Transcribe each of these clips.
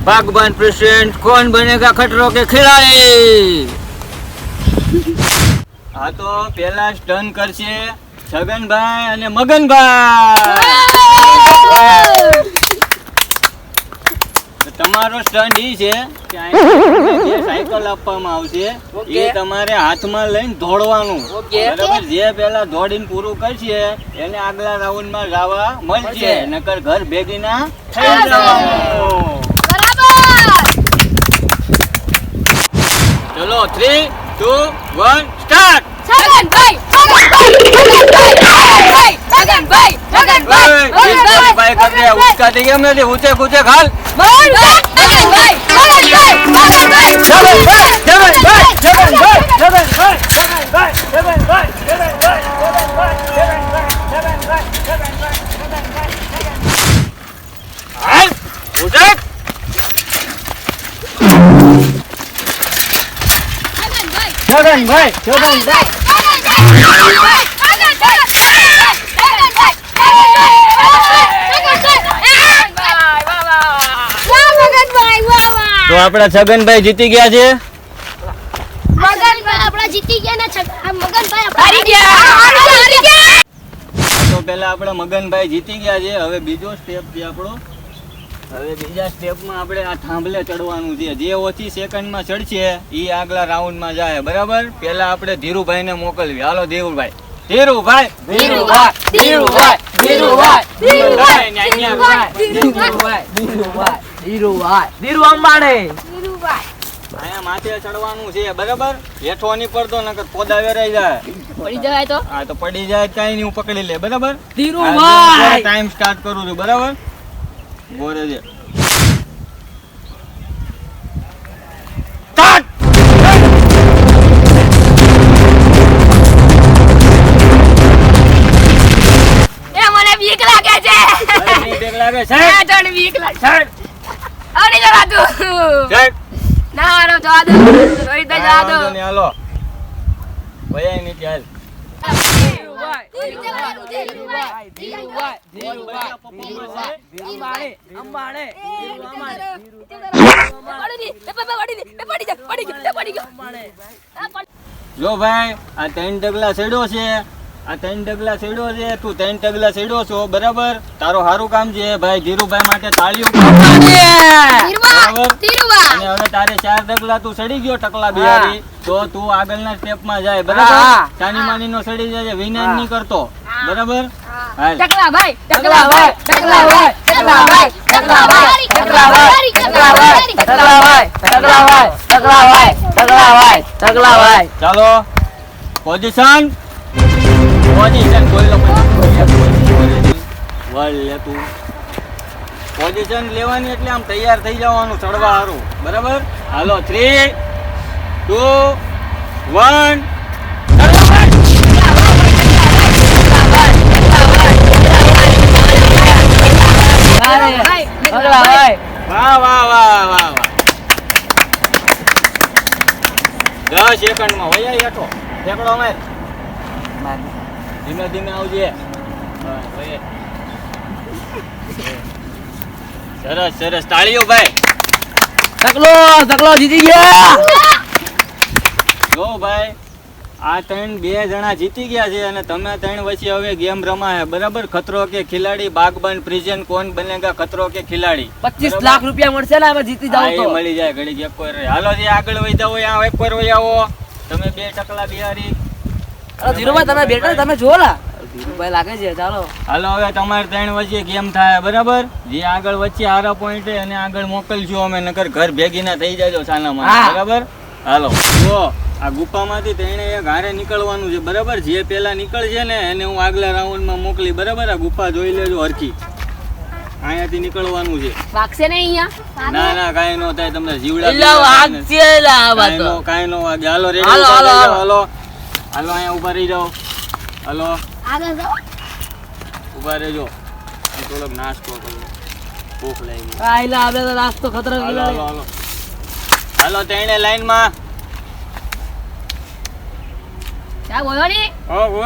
बागबान प्रेसिडेंट कौन बनेगा खतरों के खिलाड़ी। हाँ तो पहला स्टन करશે છગનભાઈ અને મગનભાઈ। તમારો સ્ટન્ટ ઈ છે કે જે સાયકલ આપવામાં આવશે એ તમારે હાથમાં લઈને દોડવાનું બરાબર। જે પહેલા દોડીને પૂરું કરશે એને આગલા રાઉન્ડમાં જવા મળશે, નકર ઘર ભેગીના થઈ જવાનું। ચલો 3, 2, 1 સ્ટાર્ટ। છગનભાઈ કરને ઉચકા દે એમ નથી, ઊંચે કૂચે ખાલ। તો આપડા છગનભાઈ જીતી ગયા છે। મગનભાઈ આપડા જીતી ગયા ને મગનભાઈ હારી ગયા। તો પહેલા આપડા મગનભાઈ જીતી ગયા છે। હવે બીજો સ્ટેપ છે આપણો। હવે બીજા સ્ટેપમાં આપણે આ થાંભલે ચડવાનું છે। જે ઓછી સેકન્ડમાં ચડશે એ આગલા રાઉન્ડમાં જાય બરાબર। પહેલા આપણે ધીરુભાઈને મોકલવી। હાલો ધીરુભાઈ, ધીરુભાઈ, ધીરુભાઈ, ધીરુભાઈ, ધીરુભાઈ, ધીરુભાઈ, ધીરુભાઈ, ધીરુ અંબાણી, ધીરુભાઈ અહીંયા માથે ચડવાનું છે બરાબર। હેઠો નહીં પડતો નકર પોદા વેરાઈ જાય, પડી જાય તો હા તો પડી જાય કઈ નહીં, હું પકડી લે બરાબર। ધીરુભાઈ ટાઈમ સ્ટાર્ટ કરું છું બરાબર। બોરે છે સ્ટાર્ટ। એ મને બીક લાગે છે, બીક લાગે છે, તને બીક લાગે છે, અરે જરા તું છે ના રો જવા દો, રોહિત જવા દો। હાલો ભયા ની ચાલ। જો ભાઈ આ 3 ડગલા ચડ્યો છે, આ 3 ડગલા ચડ્યો છે, તું 3 ડગલા ચડ્યો છો બરાબર। તારો સારું કામ છે ભાઈ, ધીરુભાઈ માટે તાળીઓ બરાબર। અને હવે તારે 4 ડગલા તું ચડી ગયો ટકલા બિહારી, તો તું આગળના સ્ટેપમાં જાય બરાબર। ચાની માની નો ચડી જાય, વિનય નહીં કરતો બરાબર। હાલ ટકલા ભાઈ, ટકલા ભાઈ, ટકલા ભાઈ, ટકલા ભાઈ, ટકલા ભાઈ, ટકલા ભાઈ, ટકલા ભાઈ, ટકલા ભાઈ, ટકલા ભાઈ, ટકલા ભાઈ, ટકલા ભાઈ, ટકલા ભાઈ। ચાલો પોઝિશન, પોઝિશન બોલ લો, વળ લે તું। પોઝિશન લેવાની એટલે આમ તૈયાર થઈ જવાનું ચડવા હારું બરાબર। હાલો 3, 2, 1 વાહ વાહ વાહ વાહ વાહ। 10 સેકન્ડમાં વયા હેઠો ઠેકડો માર, ધીમે ધીમે આવજે। સરસ સરસ, તાળીઓ ભાઈ। તકલો જીતી ગયા। જો ભાઈ આ 2 જણા જીતી ગયા છે અને તમે 3 વચ્ચે હવે ગેમ રમાય બરાબર। ખતરો કે ખિલાડી બાગબાન પ્રિઝન કોણ બનેગા ખતરો કે ખિલાડી। 25 લાખ રૂપિયા મળશે ને, અમે જીતી જાવ તો મળી જાય ઘડી એક વાર। હાલો જે આગળ વઈ જાવ આ એક વાર વઈ આવો તમે 2 ટકલા બિહારી। ધીરુભાઈ તમે બેઠા તમે જો લા, ધીરુભાઈ લાગે છે। ચાલો હાલો હવે તમારે 3 વચ્ચે ગેમ થાય બરાબર। જે આગળ વચ્ચે હારા પોઈન્ટ એને આગળ મોકલજો અમે, નકર ઘર ભેગી ના થઈ જાજો સાનામાં બરાબર। હાલો જો આ ગુફામાંથી તેણે એક હારે નીકળવાનું છે બરાબર। જે પેલા નીકળશે ને એને હું આગલા રાઉન્ડમાં મોકલી બરાબર। આ ગુફા જોઈ લેજો હરખી, અહીંયાથી નીકળવાનું છે। વાગશે ને અહીંયા? ના ના કાઈ નો થાય, તમને જીવડા કાઈ નો વાગે। હાલો રેડી, હાલો હાલો હાલો અહીંયા ઉભા રહી જાઓ। હાલો આગળ જાઓ, ઉભા રહેજો, થોડોક નાસ્તો કરો, ભૂખ લાગી। આઈલા આપણે તો નાસ્તો ખતરો હાલો હાલો હાલો હાલો તેણે લાઈનમાં। ચા બોલો ને ઓ વો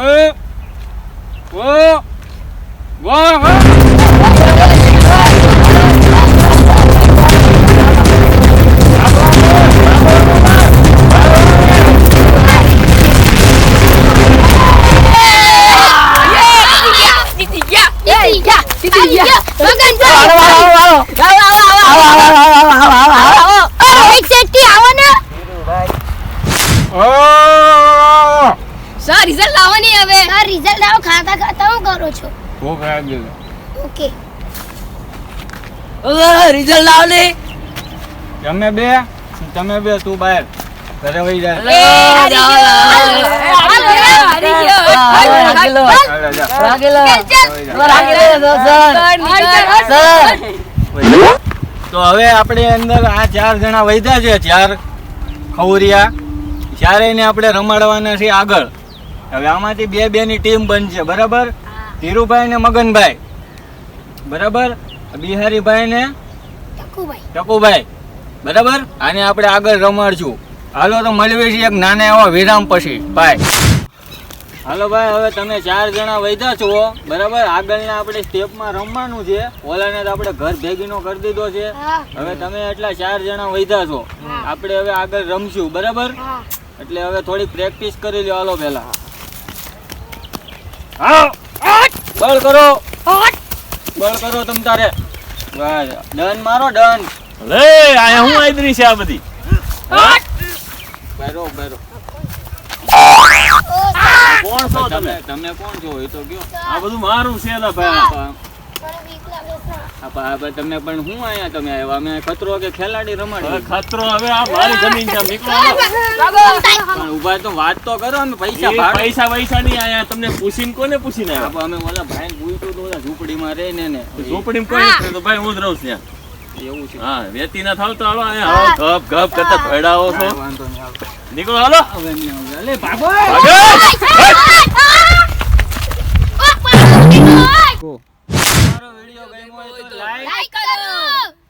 એક સેટી આવો ને સર રિઝલ્ટ લાવો ને હવે સર રિઝલ્ટ લાવો ખાતા ખાતા હું કરો છો ભૂખ લાગી છે. ઓકે રિઝલ્ટ લાવ ને તમે બે તું બહાર ઘરે વહી જા. હાલે જા. તો હવે આપણે અંદર આ 4 જણા વૈધા છે, 4 ખવરિયા, ચારેયને આપણે રમાડવાના છે આગળ. હવે આમાંથી બે ની ટીમ બનશે, બરાબર? ધીરુભાઈ ને મગનભાઈ, બરાબર? બિહારીભાઈ ને ટકુભાઈ, બરાબર? આને આપણે આગળ રમાડશું. હાલો તો મળીએ છીએ એક નાના એવા વિરામ પછી. ભાઈ હાલો ભાઈ, હવે તમે 4 જણા વૈધા છો, બરાબર? આગળના આપણે સ્ટેપમાં રમવાનું છે. ઓલાને તો આપણે ઘર ભેગીનો કરી દીધો છે. હવે તમે એટલા 4 જણા વૈધા છો, આપણે હવે આગળ રમશું, બરાબર? એટલે હવે થોડી પ્રેક્ટિસ કરી લ્યો. હાલો પહેલા બળ કરો તમ તારે. ડન મારો, ડન. લે આયા હું આદરી છે આ બધી. બેરો કોણ છો તમે? તમે કોણ છો એ તો કયો. આ બધું મારું છે ને ભાઈ. તમે પણ હું આયા, તમે આવ્યા અમે ખતરો કે ખેલાડી હવે રમાડી. ખતરો હવે આ મારી જમીન છે નીકળો. પણ ઉભા તો વાત તો કરો. અમે પૈસા ભાડે પૈસા નહીં આયા. તમને પૂછીને કોને પૂછીને આવ્યા? અમે ઓલા ભાઈને પૂછ્યું તો ઓલા ઝૂંપડીમાં રહે ને ઝોપડીમાં કોઈ નથી તો ભાઈ હું જ રહું છું ત્યાં. એવું છે. હા વેતી ના થાવ તો હાલો અહીંયા હાલો ગપ કરતા ભેડાઓ છો. વાંધો નહીં, આવતો. નીકળો હાલો. હવે નહીં આવે. અલે ભાગો. અમારો વિડિયો ગમ્યો હોય તો લાઈક,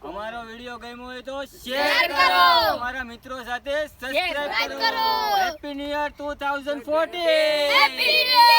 અમારો વિડિયો ગમ્યો હોય તો શેર કરો, અમારા મિત્રો સાથે સબસ્ક્રાઇબ કરો. Happy new year 2014. Happy new year